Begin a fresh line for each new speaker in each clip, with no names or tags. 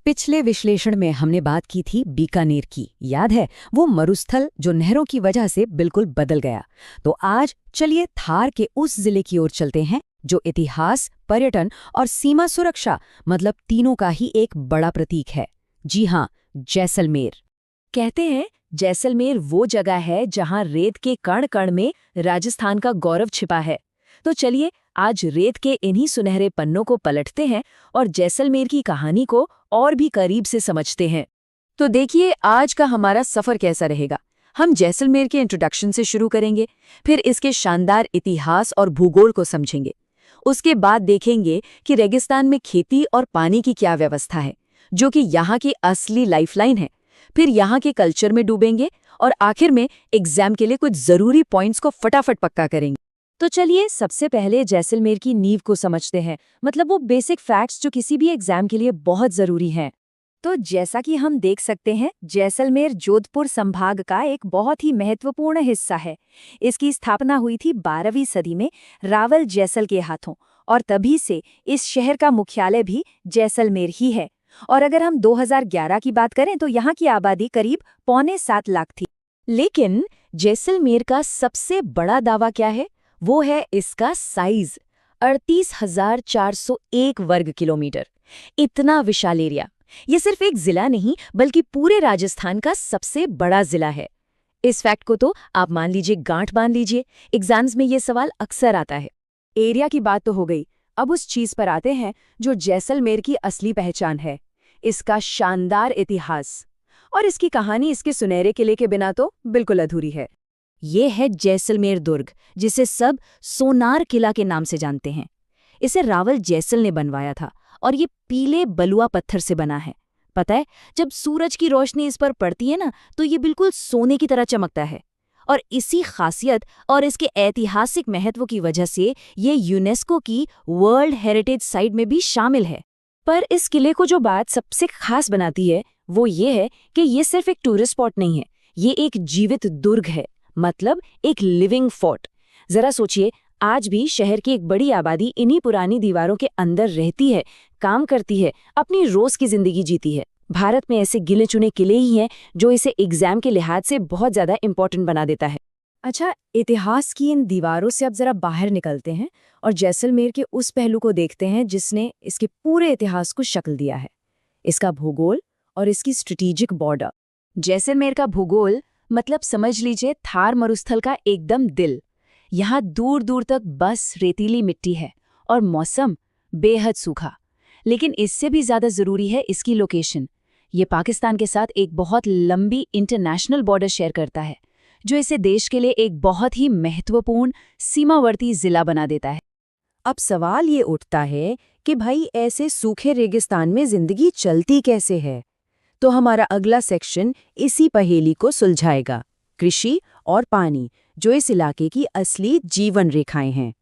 पिछले विश्लेषण में हमने बात की थी बीकानेर की, याद है? वो मरुस्थल जो नहरों की वजह से बिल्कुल बदल गया। तो आज चलिए थार के उस जिले की ओर चलते हैं जो इतिहास, पर्यटन और सीमा सुरक्षा मतलब तीनों का ही एक बड़ा प्रतीक है। जी हाँ, जैसलमेर।
कहते हैं जैसलमेर वो जगह है जहां रेत के कण कण में राजस्थान का गौरव छिपा है। तो चलिए आज रेत के इन्हीं सुनहरे पन्नों को पलटते हैं और जैसलमेर की कहानी को और भी करीब से समझते हैं। तो देखिए आज का हमारा सफर कैसा रहेगा। हम जैसलमेर के इंट्रोडक्शन से शुरू करेंगे, फिर इसके शानदार इतिहास और भूगोल को समझेंगे। उसके बाद देखेंगे कि रेगिस्तान में खेती और पानी की क्या व्यवस्था है, जो कि यहाँ की असली लाइफलाइन है। फिर यहाँ के कल्चर में डूबेंगे और आखिर में एग्जाम के लिए कुछ जरूरी पॉइंट्स को फटाफट पक्का करेंगे। तो चलिए सबसे पहले जैसलमेर की नींव को समझते हैं, मतलब वो बेसिक फैक्ट्स जो किसी भी एग्जाम के लिए बहुत जरूरी हैं। तो जैसा कि हम देख सकते हैं, जैसलमेर जोधपुर संभाग का एक बहुत ही महत्वपूर्ण हिस्सा है। इसकी स्थापना हुई थी 12वीं सदी में रावल जैसल के हाथों, और तभी से इस शहर का मुख्यालय भी जैसलमेर ही है। और अगर हम 2011 की बात करें तो यहाँ की आबादी करीब 6.25 लाख थी। लेकिन जैसलमेर का सबसे बड़ा दावा क्या है? वो है इसका साइज, 38,401 वर्ग किलोमीटर। इतना विशाल एरिया। ये सिर्फ एक जिला नहीं बल्कि पूरे राजस्थान का सबसे बड़ा जिला है। इस फैक्ट को तो आप मान लीजिए, गांठ बांध लीजिए। एग्जाम्स में ये सवाल अक्सर आता है। एरिया की बात तो हो गई, अब उस चीज पर आते हैं जो जैसलमेर की असली पहचान है, इसका शानदार इतिहास। और इसकी कहानी इसके सुनहरे किले के बिना तो बिल्कुल अधूरी है। ये है जैसलमेर दुर्ग, जिसे सब सोनार किला के नाम से जानते हैं। इसे रावल जैसल ने बनवाया था और ये पीले बलुआ पत्थर से बना है। पता है, जब सूरज की रोशनी इस पर पड़ती है ना, तो ये बिल्कुल सोने की तरह चमकता है। और इसी खासियत और इसके ऐतिहासिक महत्व की वजह से ये यूनेस्को की वर्ल्ड हेरिटेज साइट में भी शामिल है। पर इस किले को जो बात सबसे खास बनाती है वो ये है कि ये सिर्फ एक टूरिस्ट स्पॉट नहीं है, ये एक जीवित दुर्ग है, मतलब एक लिविंग फोर्ट। जरा सोचिए, आज भी शहर की एक बड़ी आबादी इन्हीं पुरानी दीवारों के अंदर रहती है, काम करती है, अपनी रोज की जिंदगी जीती है। भारत में ऐसे गिने चुने किले ही हैं जो इसे एग्जाम के लिहाज से बहुत ज्यादा इंपॉर्टेंट बना देता है। अच्छा, इतिहास की इन दीवारों से अब जरा बाहर निकलते हैं और जैसलमेर के उस पहलू को देखते हैं जिसने इसके पूरे इतिहास को शक्ल दिया है, इसका भूगोल और इसकी स्ट्रेटेजिक बॉर्डर। जैसलमेर का भूगोल मतलब समझ लीजिए थार मरुस्थल का एकदम दिल। यहाँ दूर दूर तक बस रेतीली मिट्टी है और मौसम बेहद सूखा। लेकिन इससे भी ज्यादा जरूरी है इसकी लोकेशन। ये पाकिस्तान के साथ एक बहुत लंबी इंटरनेशनल बॉर्डर शेयर करता है, जो इसे देश के लिए एक बहुत ही महत्वपूर्ण सीमावर्ती जिला बना देता है। अब सवाल ये उठता है कि भाई ऐसे सूखे रेगिस्तान में जिंदगी चलती कैसे है? तो हमारा अगला सेक्शन इसी पहेली को सुलझाएगा, कृषि और पानी, जो इस इलाके की असली जीवन रेखाएं हैं।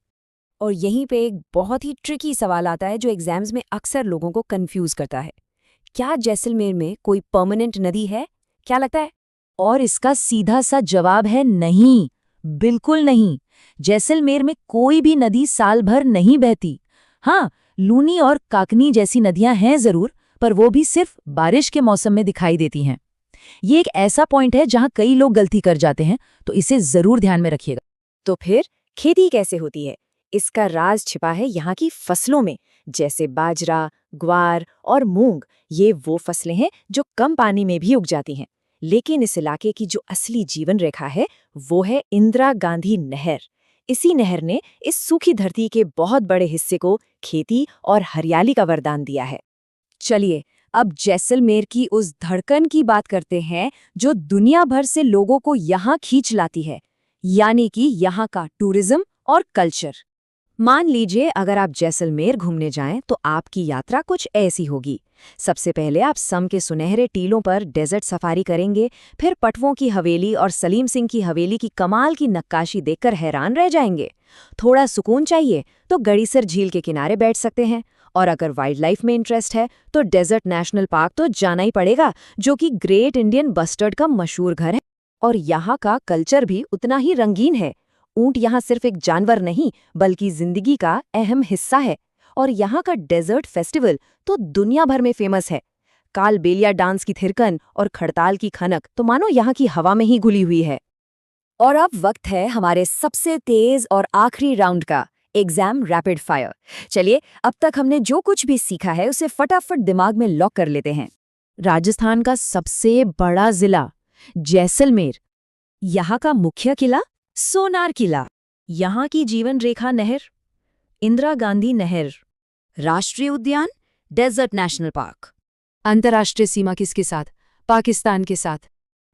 और यहीं पे एक बहुत ही ट्रिकी सवाल आता है जो एग्जाम्स में अक्सर लोगों को कंफ्यूज करता है। क्या जैसलमेर में कोई परमानेंट नदी है? क्या लगता है? और इसका सीधा सा जवाब है नहीं, बिल्कुल नहीं। जैसलमेर में कोई भी नदी साल भर नहीं बहती। हाँ, लूनी और काकनी जैसी नदियां हैं जरूर, पर वो भी सिर्फ बारिश के मौसम में दिखाई देती हैं। ये एक ऐसा पॉइंट है जहां कई लोग गलती कर जाते हैं, तो इसे जरूर ध्यान में रखिएगा। तो फिर खेती कैसे होती है? इसका राज छिपा है यहाँ की फसलों में, जैसे बाजरा, ग्वार और मूंग। ये वो फसलें हैं जो कम पानी में भी उग जाती हैं। लेकिन इस इलाके की जो असली जीवन रेखा है वो है इंदिरा गांधी नहर। इसी नहर ने इस सूखी धरती के बहुत बड़े हिस्से को खेती और हरियाली का वरदान दिया है। चलिए अब जैसलमेर की उस धड़कन की बात करते हैं जो दुनिया भर से लोगों को यहाँ खींच लाती है, यानी कि यहाँ का टूरिज्म और कल्चर। मान लीजिए अगर आप जैसलमेर घूमने जाएं तो आपकी यात्रा कुछ ऐसी होगी। सबसे पहले आप सम के सुनहरे टीलों पर डेजर्ट सफारी करेंगे, फिर पटवों की हवेली और सलीम सिंह की हवेली की कमाल की नक्काशी देखकर हैरान रह जाएंगे। थोड़ा सुकून चाहिए तो गड़ीसर झील के किनारे बैठ सकते हैं, और अगर वाइल्ड लाइफ में इंटरेस्ट है तो डेजर्ट नेशनल पार्क तो जाना ही पड़ेगा, जो कि ग्रेट इंडियन बस्टर्ड का मशहूर घर है। और यहाँ का कल्चर भी उतना ही रंगीन है। ऊंट यहाँ सिर्फ एक जानवर नहीं बल्कि जिंदगी का अहम हिस्सा है। और यहाँ का डेजर्ट फेस्टिवल तो दुनिया भर में फेमस है। कालबेलिया डांस की थिरकन और खड़ताल की खनक तो मानो यहाँ की हवा में ही घुली हुई है।
और अब वक्त है हमारे सबसे तेज और आखिरी राउंड का, एग्जाम रैपिड फायर। चलिए, अब तक हमने जो कुछ भी सीखा है उसे फटाफट दिमाग में लॉक कर लेते हैं।
राजस्थान का सबसे बड़ा जिला जैसलमेर।
यहाँ का मुख्य किला सोनार किला।
यहाँ की जीवन रेखा नहर इंदिरा गांधी नहर।
राष्ट्रीय उद्यान डेजर्ट नेशनल पार्क।
अंतर्राष्ट्रीय सीमा किसके साथ? पाकिस्तान के साथ।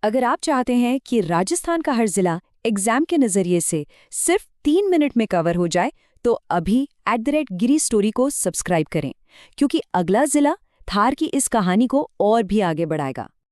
अगर आप चाहते हैं कि राजस्थान का हर जिला एग्जाम के नजरिए से सिर्फ 3 मिनट में कवर हो जाए, तो अभी @गिरी स्टोरी को सब्सक्राइब करें, क्योंकि अगला जिला थार की इस कहानी को और भी आगे बढ़ाएगा।